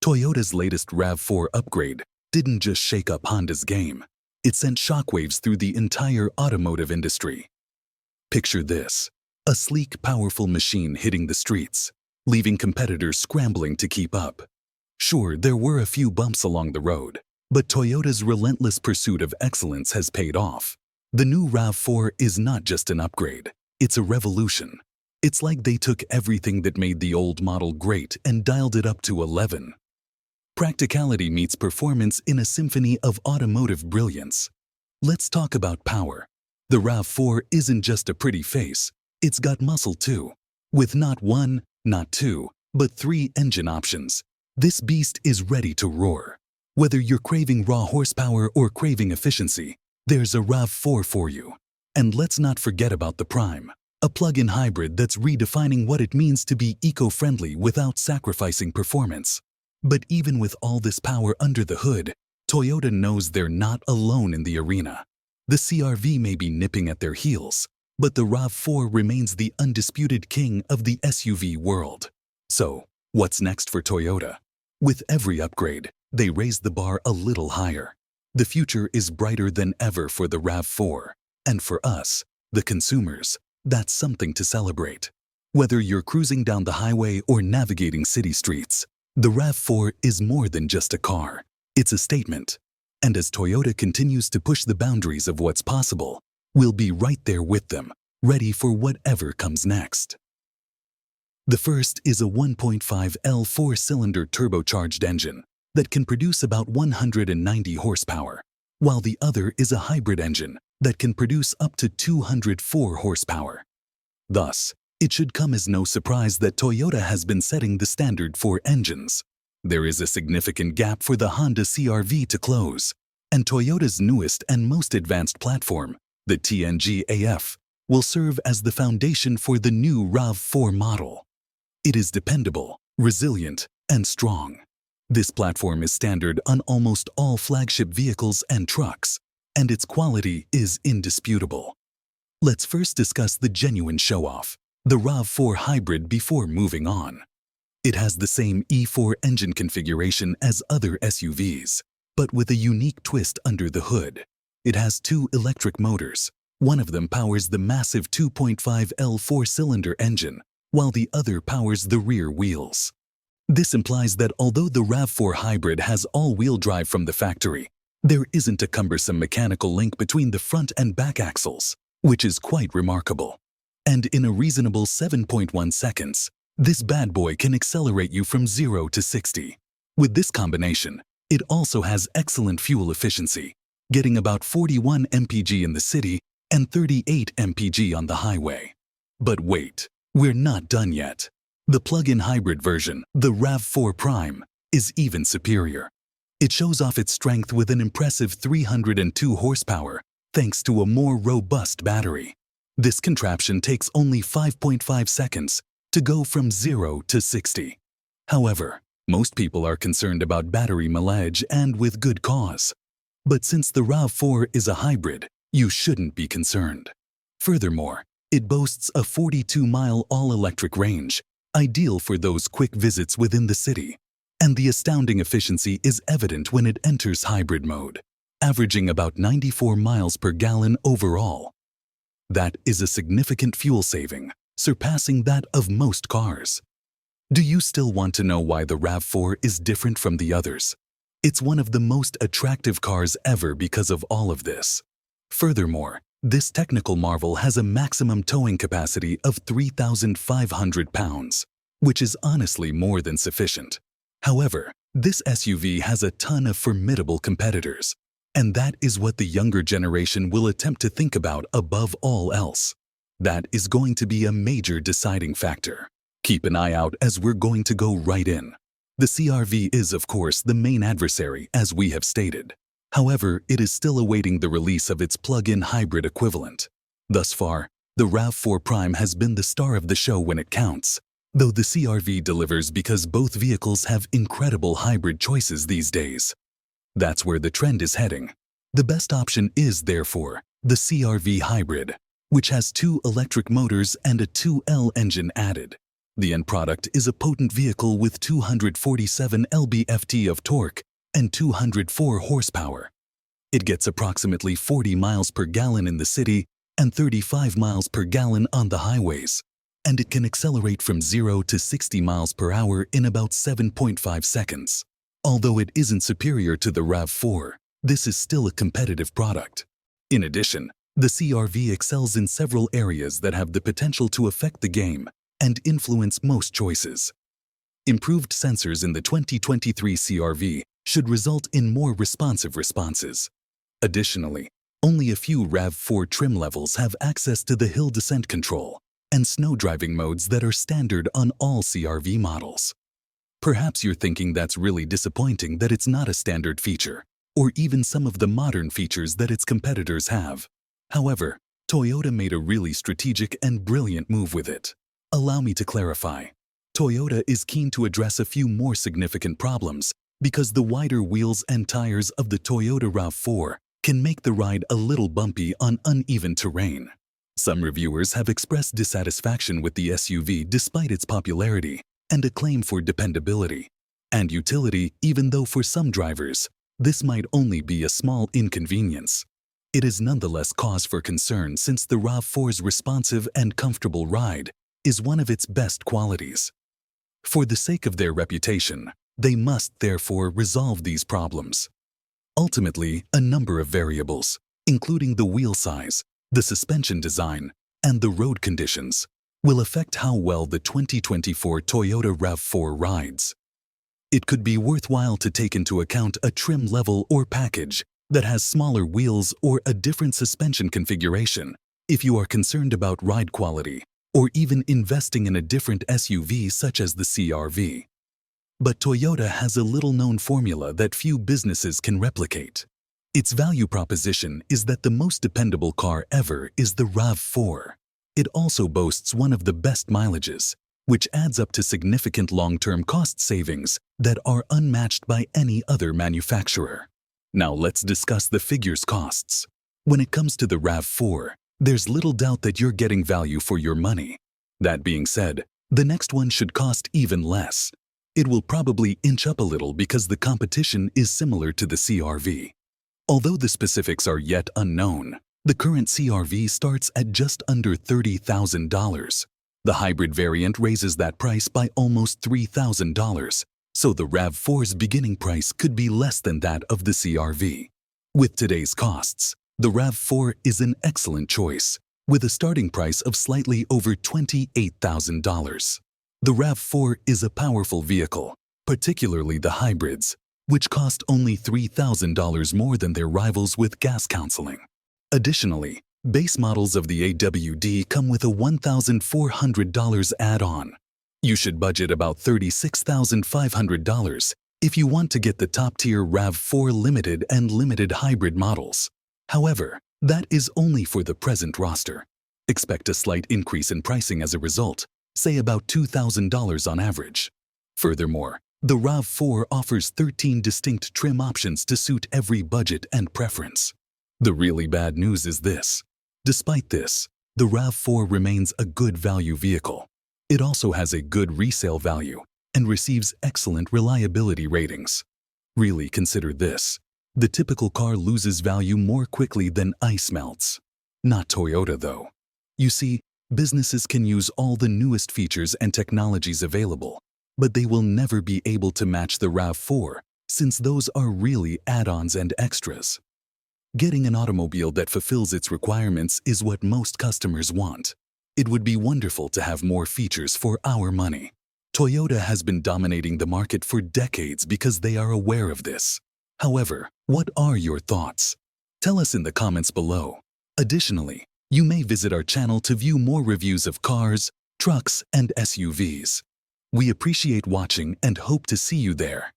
Toyota's latest RAV4 upgrade didn't just shake up Honda's game, it sent shockwaves through the entire automotive industry. Picture this: a sleek, powerful machine hitting the streets, leaving competitors scrambling to keep up. Sure, there were a few bumps along the road, but Toyota's relentless pursuit of excellence has paid off. The new RAV4 is not just an upgrade, it's a revolution. It's like they took everything that made the old model great and dialed it up to 11. Practicality meets performance in a symphony of automotive brilliance. Let's talk about power. The RAV4 isn't just a pretty face, it's got muscle too. With not one, not two, but 3 engine options, this beast is ready to roar. Whether you're craving raw horsepower or craving efficiency, there's a RAV4 for you. And let's not forget about the Prime, a plug-in hybrid that's redefining what it means to be eco-friendly without sacrificing performance. But even with all this power under the hood, Toyota knows they're not alone in the arena. The CR-V may be nipping at their heels, but the RAV4 remains the undisputed king of the SUV world. So, what's next for Toyota? With every upgrade, they raise the bar a little higher. The future is brighter than ever for the RAV4, and for us, the consumers, that's something to celebrate. Whether you're cruising down the highway or navigating city streets, the RAV4 is more than just a car, it's a statement. And as Toyota continues to push the boundaries of what's possible, we'll be right there with them, ready for whatever comes next. The first is a 1.5L 4-cylinder turbocharged engine that can produce about 190 horsepower, while the other is a hybrid engine that can produce up to 204 horsepower. Thus, it should come as no surprise that Toyota has been setting the standard for engines. There is a significant gap for the Honda CR-V to close, and Toyota's newest and most advanced platform, the TNGA AF, will serve as the foundation for the new RAV4 model. It is dependable, resilient, and strong. This platform is standard on almost all flagship vehicles and trucks, and its quality is indisputable. Let's first discuss the genuine show-off, the RAV4 hybrid, before moving on. It has the same E4 engine configuration as other SUVs, but with a unique twist under the hood. It has 2 electric motors. One of them powers the massive 2.5L 4-cylinder engine, while the other powers the rear wheels. This implies that although the RAV4 hybrid has all-wheel drive from the factory, there isn't a cumbersome mechanical link between the front and back axles, which is quite remarkable. And in a reasonable 7.1 seconds, this bad boy can accelerate you from 0 to 60. With this combination, it also has excellent fuel efficiency, getting about 41 mpg in the city and 38 mpg on the highway. But wait, we're not done yet. The plug-in hybrid version, the RAV4 Prime, is even superior. It shows off its strength with an impressive 302 horsepower, thanks to a more robust battery. This contraption takes only 5.5 seconds to go from 0 to 60. However, most people are concerned about battery mileage, and with good cause. But since the RAV4 is a hybrid, you shouldn't be concerned. Furthermore, it boasts a 42-mile all-electric range, ideal for those quick visits within the city. And the astounding efficiency is evident when it enters hybrid mode, averaging about 94 miles per gallon overall. That is a significant fuel saving, surpassing that of most cars. Do you still want to know why the RAV4 is different from the others? It's one of the most attractive cars ever because of all of this. Furthermore, this technical marvel has a maximum towing capacity of 3,500 pounds, which is honestly more than sufficient. However, this SUV has a ton of formidable competitors, and that is what the younger generation will attempt to think about above all else. That is going to be a major deciding factor. Keep an eye out, as we're going to go right in. The CR-V is, of course, the main adversary, as we have stated. However, it is still awaiting the release of its plug-in hybrid equivalent. Thus far, the RAV4 Prime has been the star of the show when it counts, though the CR-V delivers because both vehicles have incredible hybrid choices these days. That's where the trend is heading. The best option is, therefore, the CR-V hybrid, which has 2 electric motors and a 2L engine added. The end product is a potent vehicle with 247 lb-ft of torque and 204 horsepower. It gets approximately 40 miles per gallon in the city and 35 miles per gallon on the highways, and it can accelerate from 0 to 60 miles per hour in about 7.5 seconds. Although it isn't superior to the RAV4, this is still a competitive product. In addition, the CR-V excels in several areas that have the potential to affect the game and influence most choices. Improved sensors in the 2023 CR-V should result in more responsive responses. Additionally, only a few RAV4 trim levels have access to the hill descent control and snow driving modes that are standard on all CR-V models. Perhaps you're thinking that's really disappointing that it's not a standard feature, or even some of the modern features that its competitors have. However, Toyota made a really strategic and brilliant move with it. Allow me to clarify. Toyota is keen to address a few more significant problems because the wider wheels and tires of the Toyota RAV4 can make the ride a little bumpy on uneven terrain. Some reviewers have expressed dissatisfaction with the SUV despite its popularity and a claim for dependability and utility, even though for some drivers, this might only be a small inconvenience. It is nonetheless cause for concern since the RAV4's responsive and comfortable ride is one of its best qualities. For the sake of their reputation, they must therefore resolve these problems. Ultimately, a number of variables, including the wheel size, the suspension design, and the road conditions, will affect how well the 2024 Toyota RAV4 rides. It could be worthwhile to take into account a trim level or package that has smaller wheels or a different suspension configuration if you are concerned about ride quality or even investing in a different SUV such as the CR-V. But Toyota has a little-known formula that few businesses can replicate. Its value proposition is that the most dependable car ever is the RAV4. It also boasts one of the best mileages, which adds up to significant long-term cost savings that are unmatched by any other manufacturer. Now let's discuss the figures costs. When it comes to the RAV4, there's little doubt that you're getting value for your money. That being said, the next one should cost even less. It will probably inch up a little because the competition is similar to the CR-V. Although the specifics are yet unknown, the current CR-V starts at just under $30,000. The hybrid variant raises that price by almost $3,000, so the RAV4's beginning price could be less than that of the CR-V. With today's costs, the RAV4 is an excellent choice, with a starting price of slightly over $28,000. The RAV4 is a powerful vehicle, particularly the hybrids, which cost only $3,000 more than their rivals with gas counseling. Additionally, base models of the AWD come with a $1,400 add-on. You should budget about $36,500 if you want to get the top-tier RAV4 Limited and Limited Hybrid models. However, that is only for the present roster. Expect a slight increase in pricing as a result, say about $2,000 on average. Furthermore, the RAV4 offers 13 distinct trim options to suit every budget and preference. The really bad news is this. Despite this, the RAV4 remains a good value vehicle. It also has a good resale value and receives excellent reliability ratings. Really consider this. The typical car loses value more quickly than ice melts. Not Toyota, though. You see, businesses can use all the newest features and technologies available, but they will never be able to match the RAV4 since those are really add-ons and extras. Getting an automobile that fulfills its requirements is what most customers want. It would be wonderful to have more features for our money. Toyota has been dominating the market for decades because they are aware of this. However, what are your thoughts? Tell us in the comments below. Additionally, you may visit our channel to view more reviews of cars, trucks, and SUVs. We appreciate watching and hope to see you there.